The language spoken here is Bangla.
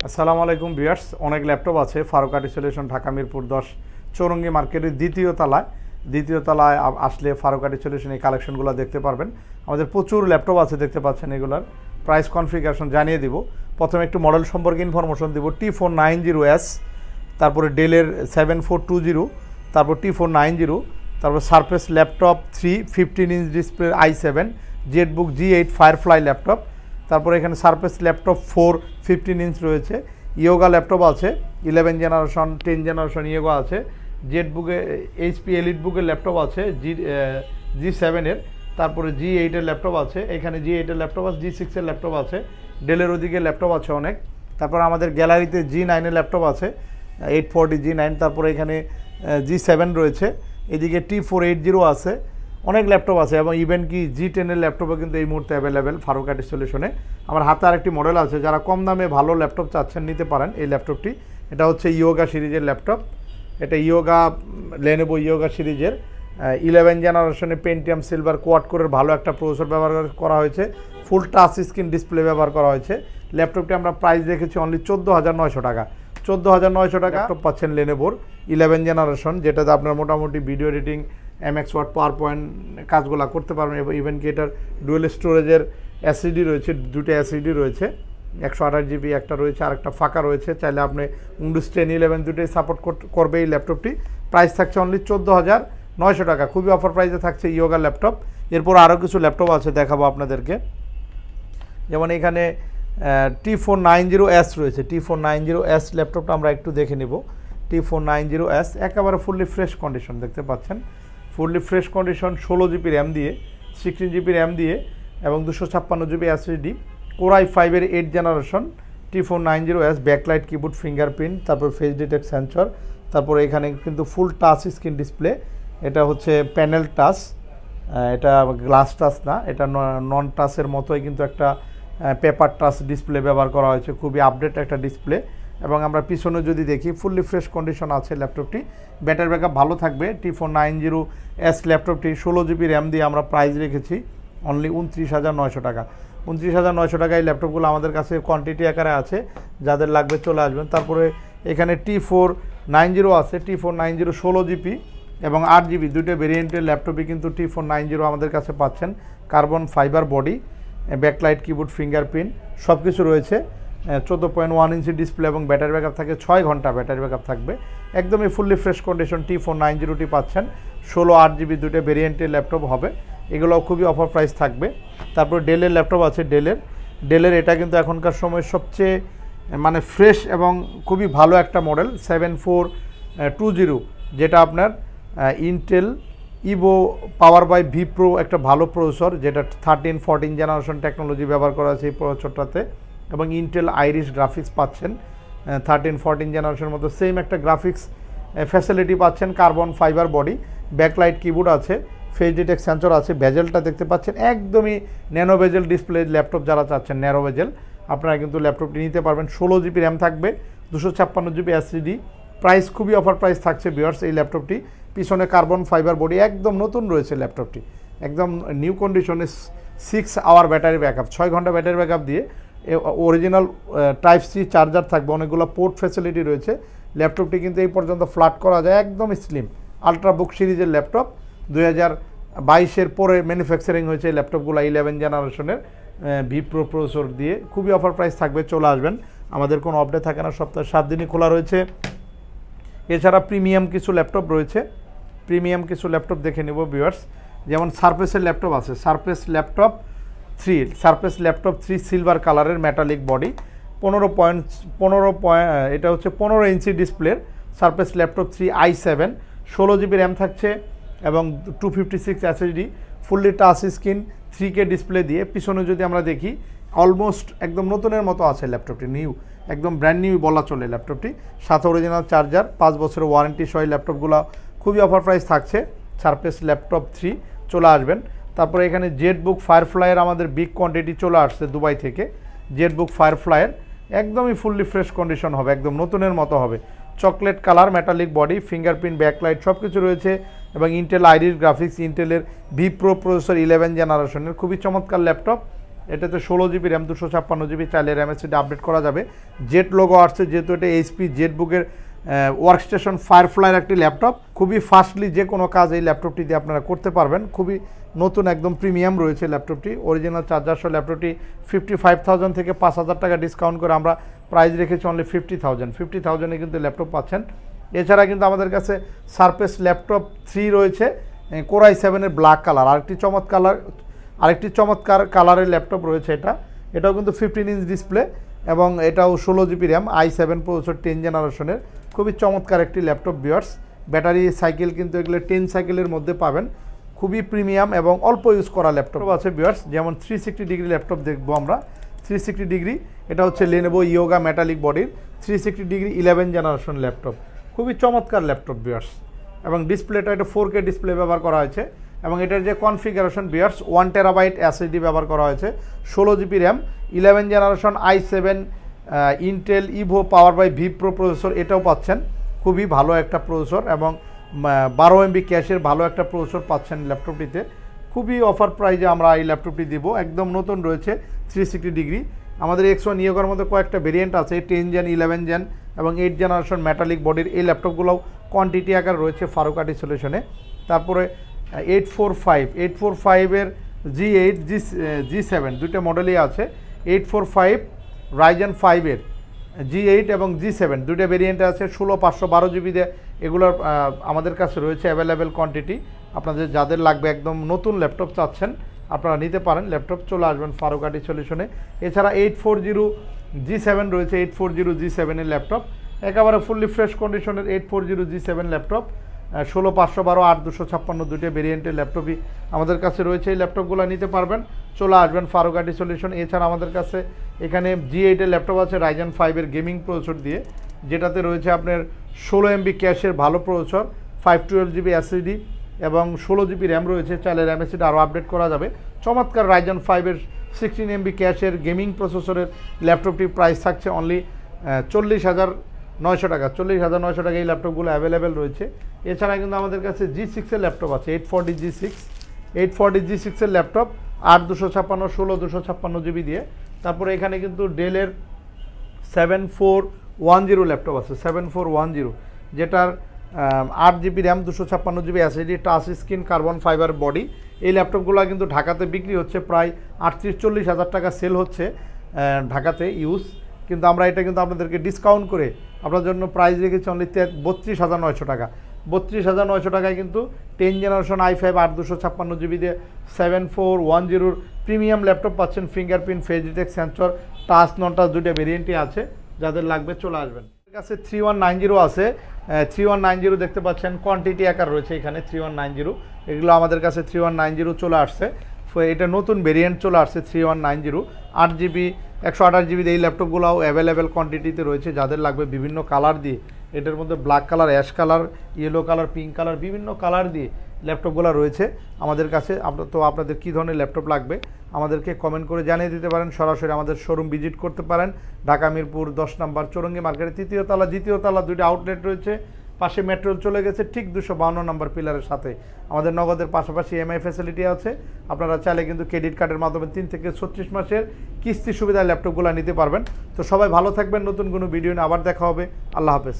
আসসালামু আলাইকুম ভিউয়ার্স। অনেক ল্যাপটপ আছে ফারুক আর্ট সলিউশন, ঢাকা মিরপুর 10 চৌরঙ্গি মার্কেটের দ্বিতীয় তলায় আসলে ফারুক আর্ট সলিউশন এই কালেকশনগুলো দেখতে পারবেন। আমাদের প্রচুর ল্যাপটপ আছে, দেখতে পাচ্ছেন। এগুলার প্রাইস কনফিগারেশন জানিয়ে দিব। প্রথমে একটু মডেল সম্পর্কে ইনফরমেশন দিব। T490S, তারপরে ডেলের 7420, তারপর T490, তারপর surface laptop 3 15 inch display i7 Jetbook G8 firefly laptop. তারপরে এখানে সারফেস ল্যাপটপ 4 15 ইঞ্চ রয়েছে। ইয়োগা ল্যাপটপ আছে 11 জেনারেশন 10 জেনারেশন ইয়োগা আছে। জেটবুকে এইচপি এলিট বুকের ল্যাপটপ আছে G7 এর। তারপরে G8 এর ল্যাপটপ আছে, এখানে G8 এর ল্যাপটপ আছে, G6 এর ল্যাপটপ আছে, ডেলের ওদিকে ল্যাপটপ আছে অনেক। তারপর আমাদের গ্যালারিতে G9 এর ল্যাপটপ আছে 840 G9। তারপরে এখানে G7 রয়েছে, এদিকে T480 আছে, অনেক ল্যাপটপ আছে। এবং ইভেন কি G10 এর ল্যাপটপও কিন্তু এই মুহূর্তে অ্যাভেলেবেল ফারুক আর্ট সলিউশনে। আমার হাতে আরেকটি মডেল আছে, যারা কম দামে ভালো ল্যাপটপ চাচ্ছেন নিতে পারেন এই ল্যাপটপটি। এটা হচ্ছে ইয়োগা সিরিজের ল্যাপটপ। এটা ইয়োগা লেনোভো ইয়োগা সিরিজের 11 জেনারেশনে পেন্টিয়াম সিলভার কোয়াড কোরের ভালো একটা প্রসেসর ব্যবহার করা হয়েছে, ফুল টাচ স্ক্রিন ডিসপ্লে ব্যবহার করা হয়েছে। ল্যাপটপটি আমরা প্রাইস রেখেছি অনলি 14,900 টাকা। 14,900 টাকা ল্যাপটপ পাচ্ছেন লেনোভোর 11 জেনারেশন, যেটাতে আপনার মোটামুটি video editing, MX word, power point কাজগুলো করতে পারবেন। এবং ইভেন কি এটার ডুয়েল স্টোরেজের এসএসডি রয়েছে, দুটো এসএসডি রয়েছে, 128 GB একটা রয়েছে আর একটা ফাঁকা রয়েছে। চাইলে আপনি উইন্ডোজ 10 11 দুটোই সাপোর্ট করবে এই ল্যাপটপটি। প্রাইস থাকছে অনলি 14,900 টাকা, খুবই অফার প্রাইসে থাকছে ইয়োগা ল্যাপটপ। এরপর আরও কিছু ল্যাপটপ আছে, দেখাবো আপনাদেরকে। যেমন এখানে T490S রয়েছে। T490S ল্যাপটপটা আমরা একটু দেখে নিব। T490S একেবারে ফুললি ফ্রেশ কন্ডিশন, দেখতে পাচ্ছেন, fully fresh condition. 16 GB RAM দিয়ে, 16 GB র্যাম দিয়ে এবং 256 GB এসএসডি, Core i5 এর 8 generation T490S। Backlight keyboard, fingerprint, তারপর ফেস ডিটেক্ট সেন্সর, তারপর এখানে কিন্তু ফুল টাচ স্ক্রিন ডিসপ্লে। এটা হচ্ছে প্যানেল টাচ, এটা গ্লাস টাচ না, এটা নন টাচের মতোই কিন্তু একটা পেপার টাচ ডিসপ্লে ব্যবহার করা হয়েছে, খুবই আপডেট একটা ডিসপ্লে। এবং আমরা পিছনে যদি দেখি, ফুললি ফ্রেশ কন্ডিশন আছে ল্যাপটপটি। ব্যাটারি ব্যাকআপ ভালো থাকবে। T490S ল্যাপটপটি 16 GB র্যাম দিয়ে আমরা প্রাইস রেখেছি অনলি 29,900 টাকা। 29,900 টাকায় এই ল্যাপটপগুলো আমাদের কাছে কোয়ান্টিটি আকারে আছে, যাদের লাগবে চলে আসবেন। তারপরে এখানে T490 আছে, T490 16 GB এবং 8 GB দুটো ভেরিয়েন্টের ল্যাপটপই কিন্তু T490 আমাদের কাছে পাচ্ছেন। Carbon fibre body, backlight keyboard, fingerprint সব কিছু রয়েছে। 14.1 ইঞ্চি ডিসপ্লে এবং ব্যাটারি ব্যাকআপ থাকে 6 ঘন্টা ব্যাটারি ব্যাকআপ থাকবে। একদমই ফুললি ফ্রেশ কন্ডিশন T490টি পাচ্ছেন। 16 8 GB দুটো ভেরিয়েন্টের ল্যাপটপ হবে, এগুলোও খুবই অফার প্রাইস থাকবে। তারপর ডেলের ল্যাপটপ আছে, ডেলের এটা কিন্তু এখনকার সময় সবচেয়ে মানে ফ্রেশ এবং খুবই ভালো একটা মডেল 7420, যেটা আপনার Intel Evo power by V pro একটা ভালো প্রসেসর, যেটা 13 14 জেনারেশন টেকনোলজি ব্যবহার করা আছে এই প্রসেসরটাতে। এবং ইন্টেল আইরিশ গ্রাফিক্স পাচ্ছেন 13 14 জেনারেশনের মতো সেম একটা গ্রাফিক্স ফ্যাসিলিটি পাচ্ছেন। Carbon fibre body, backlight keyboard আছে, ফেস ডিটেক্ট সেন্সর আছে। বেজেলটা দেখতে পাচ্ছেন একদমই ন্যানো বেজেল ডিসপ্লে। ল্যাপটপ যারা চাচ্ছেন ন্যারো বেজেল, আপনারা কিন্তু ল্যাপটপটি নিতে পারবেন। 16 GB র্যাম থাকবে, 256 GB এসএসডি। প্রাইস খুবই অফার প্রাইস থাকছে ভিউয়ার্স এই ল্যাপটপটি। পিছনে কার্বন ফাইবার বডি, একদম নতুন রয়েছে ল্যাপটপটি, একদম নিউ কন্ডিশনে। 6 আওয়ার ব্যাটারি ব্যাকআপ, 6 ঘন্টা ব্যাটারি ব্যাকআপ দিয়ে। অরিজিনাল টাইপ সি চার্জার থাকবে, অনেকগুলো পোর্ট ফ্যাসিলিটি রয়েছে। ল্যাপটপটি কিন্তু এই পর্যন্ত ফ্ল্যাট করা যায়, একদম স্লিম। আলট্রাবুক সিরিজের ল্যাপটপ, 2022-এর পরে ম্যানুফ্যাকচারিং হয়েছে এই ল্যাপটপগুলো 11 জেনারেশনের ভি প্রো প্রসেসর দিয়ে। খুবই অফার প্রাইস থাকবে, চলে আসবেন। আমাদের কোনো আপডেট থাকে না, সপ্তাহে 7 দিনই খোলা রয়েছে। এছাড়া প্রিমিয়াম কিছু ল্যাপটপ রয়েছে, প্রিমিয়াম কিছু ল্যাপটপ দেখে নেব ভিউয়ার্স। যেমন সারফেসের ল্যাপটপ আছে, সারফেস ল্যাপটপ 3 সিলভার কালারের মেটালিক বডি, 15 এটা হচ্ছে 15 ইঞ্চি ডিসপ্লের surface laptop 3 i7। 16 GB RAM থাকছে এবং 256 SSD, fully touch screen 3K display দিয়ে। পিছনে যদি আমরা দেখি, অলমোস্ট একদম নতুনের মতো আছে ল্যাপটপটি, নিউ, একদম ব্র্যান্ড নিউ বলা চলে ল্যাপটপটি। সাথে অরিজিনাল চার্জার, 5 বছরের ওয়ারেন্টি সহ ল্যাপটপগুলো খুবই অফার প্রাইস থাকছে। সারফেস ল্যাপটপ 3 চলে আসবেন। তারপরে এখানে জেটবুক ফায়ারফ্লাইয়ের আমাদের বিগ কোয়ান্টিটি চলে আসছে দুবাই থেকে। জেটবুক ফায়ারফ্লাইয়ের একদমই ফুললি ফ্রেশ কন্ডিশন হবে, একদম নতুনের মতো হবে। Chocolate colour, metallic body, fingerprint, backlight সব কিছু রয়েছে। এবং ইন্টেল আইরিশ গ্রাফিক্স, ইন্টেলের ভি প্রো প্রসেসর 11 জেনারেশনের খুবই চমৎকার ল্যাপটপ। এটাতে 16 GB র্যাম 256 GB চাইলে র্যাম এসএসডি আপডেট করা যাবে। জেট লোগো আসছে, যেহেতু এটা এইচপি জেটবুকের ওয়ার্কস্টেশন ফায়ারফ্লাইয়ের একটি ল্যাপটপ। খুবই ফাস্টলি যে কোনো কাজ এই ল্যাপটপটি দিয়ে আপনারা করতে পারবেন। খুবই নতুন, একদম প্রিমিয়াম রয়েছে ল্যাপটপটি। অরিজিনাল চার্জার সহ ল্যাপটপটি 55,000 থেকে 5,000 টাকা ডিসকাউন্ট করে আমরা প্রাইস রেখেছি অনলি 50,000 কিন্তু ল্যাপটপ পাচ্ছেন। এছাড়া কিন্তু আমাদের কাছে সারফেস ল্যাপটপ 3 রয়েছে, Core i7-এর ব্ল্যাক কালার। আরেকটি চমৎকার কালারের ল্যাপটপ রয়েছে। এটাও কিন্তু 15 ইঞ্চ ডিসপ্লে এবং এটাও 16 GB র্যাম, i7 প্রসেসর 10 জেনারেশনের। খুবই চমৎকার একটি ল্যাপটপ ভিউয়ার্স। ব্যাটারি সাইকেল কিন্তু এগুলো 10 সাইকেলের মধ্যে পাবেন। খুবই প্রিমিয়াম এবং অল্প ইউজ করা ল্যাপটপ আছে ভিউয়ার্স। যেমন 360 ডিগ্রি ল্যাপটপ দেখবো আমরা। 360 ডিগ্রি, এটা হচ্ছে Lenovo Yoga মেটালিক বডির 360 ডিগ্রি 11 জেনারেশন ল্যাপটপ। খুবই চমৎকার ল্যাপটপ ভিউয়ার্স। এবং ডিসপ্লেটা এটা 4K ডিসপ্লে ব্যবহার করা হয়েছে এবং এটার যে কনফিগারেশন ভিউয়ার্স 1 টেরাবাইট এসএসডি ব্যবহার করা হয়েছে, 16 GB RAM, 11 generation i7 Intel Evo power by V pro processor, এটাও পাচ্ছেন। খুবই ভালো একটা প্রসেসর এবং 12 MB ক্যাশের ভালো একটা প্রসেসর পাচ্ছেন ল্যাপটপটিতে। খুবই অফার প্রাইজে আমরা এই ল্যাপটপটি দিব, একদম নতুন রয়েছে 360 ডিগ্রি। আমাদের X1 নিয়োগের মধ্যে কয়েকটা ভেরিয়েন্ট আছে, 10 জেন, 11 জেন এবং 8 জেনারেশন মেটালিক বডির এই ল্যাপটপগুলোও কোয়ান্টিটি আকার রয়েছে ফারুকাটি সলিউশনে। তারপরে 845-এর G8 G7 দুইটা মডেলই আছে। 845 Ryzen 5-এর G8 এবং G7 দুইটা ভেরিয়েন্টে আছে, 16/512 GB দিয়ে এগুলোর আমাদের কাছে রয়েছে অ্যাভেলেবেল কোয়ান্টিটি। আপনাদের যাদের লাগবে একদম নতুন ল্যাপটপ চাচ্ছেন আপনারা নিতে পারেন, ল্যাপটপ চলে আসবেন ফারুকাটি সলিউশনে। এছাড়া 840 G7 রয়েছে, 840 G7-এর ল্যাপটপ একেবারে ফুললি ফ্রেশ কন্ডিশনের 840 G7 ল্যাপটপ, 16/512 8/256 দুইটা ভেরিয়েন্টের ল্যাপটপই আমাদের কাছে রয়েছে। এই ল্যাপটপগুলো নিতে পারবেন, চলে আসবেন ফারুকাটি সলিউশন। এছাড়া আমাদের কাছে এখানে G8-এর ল্যাপটপ আছে Ryzen 5-এর গেমিং প্রসেসর দিয়ে, যেটাতে রয়েছে আপনার 16 MB ক্যাশের ভালো প্রসেসর, 512 GB এসএসডি এবং 16 GB র্যাম রয়েছে। চাইলে র্যাম এসএসডি আরও আপডেট করা যাবে। চমৎকার Ryzen 5-এর 16 MB ক্যাশের গেমিং প্রসেসরের ল্যাপটপটির প্রাইস থাকছে অনলি 40,900 টাকা। 40,900 টাকা এই ল্যাপটপগুলো অ্যাভেলেবেল রয়েছে। এছাড়া কিন্তু আমাদের কাছে G6-এর ল্যাপটপ আছে, 840 G6-এর ল্যাপটপ 8/256 16/256 GB দিয়ে। তারপরে এখানে কিন্তু ডেলের 7410 ল্যাপটপ আছে, 7410, যেটার 8 GB RAM 256 GB SSD, touch screen, carbon fibre body. এই ল্যাপটপগুলো কিন্তু ঢাকাতে বিক্রি হচ্ছে প্রায় 38-40 হাজার টাকা সেল হচ্ছে ঢাকাতে ইউজ, কিন্তু আমরা এটা কিন্তু আপনাদেরকে ডিসকাউন্ট করে আপনার জন্য প্রাইস রেখেছি অনলি 32,900 টাকা। 32,900 টাকায় কিন্তু 10 জেনারেশন i5 8/256 GB দিয়ে 7410 প্রিমিয়াম ল্যাপটপ পাচ্ছেন। Fingerprint, face detect sensor, touch নন টাচ দুইটা ভেরিয়েন্টই আছে। যাদের লাগবে চলে আসবেন। আমাদের কাছে 3190 আছে, 3190 দেখতে পাচ্ছেন কোয়ান্টিটি আকার রয়েছে এখানে 3190। এগুলো আমাদের কাছে 3190 চলে আসছে। এটা নতুন ভেরিয়েন্ট চলে আসছে 3190, 8 GB 128 GB এই ল্যাপটপগুলোও অ্যাভেলেবেল কোয়ান্টিটিতে রয়েছে। যাদের লাগবে বিভিন্ন কালার দিয়ে, এটার মধ্যে black colour, ash colour, yellow colour, pink colour, বিভিন্ন কালার দিয়ে ল্যাপটপগুলো রয়েছে আমাদের কাছে। তো আপনাদের কী ধরনের ল্যাপটপ লাগবে আমাদেরকে কমেন্ট করে জানিয়ে দিতে পারেন। সরাসরি আমাদের শোরুম ভিজিট করতে পারেন। ঢাকা মিরপুর 10 নম্বর চৌরঙ্গি মার্কেটের 3য় তলা, 2য় তলা দুইটা আউটলেট রয়েছে। পাশে মেট্রো চলে গেছে ঠিক 252 নম্বর পিলারের সাথে। আমাদের নগদের পাশাপাশি EMI ফ্যাসিলিটি আছে। আপনারা চাইলে কিন্তু ক্রেডিট কার্ডের মাধ্যমে 3 থেকে 36 মাসের কিস্তি সুবিধায় ল্যাপটপগুলো নিতে পারবেন। তো সবাই ভালো থাকবেন। নতুন কোনো ভিডিও নিয়ে আবার দেখা হবে। আল্লাহ হাফেজ।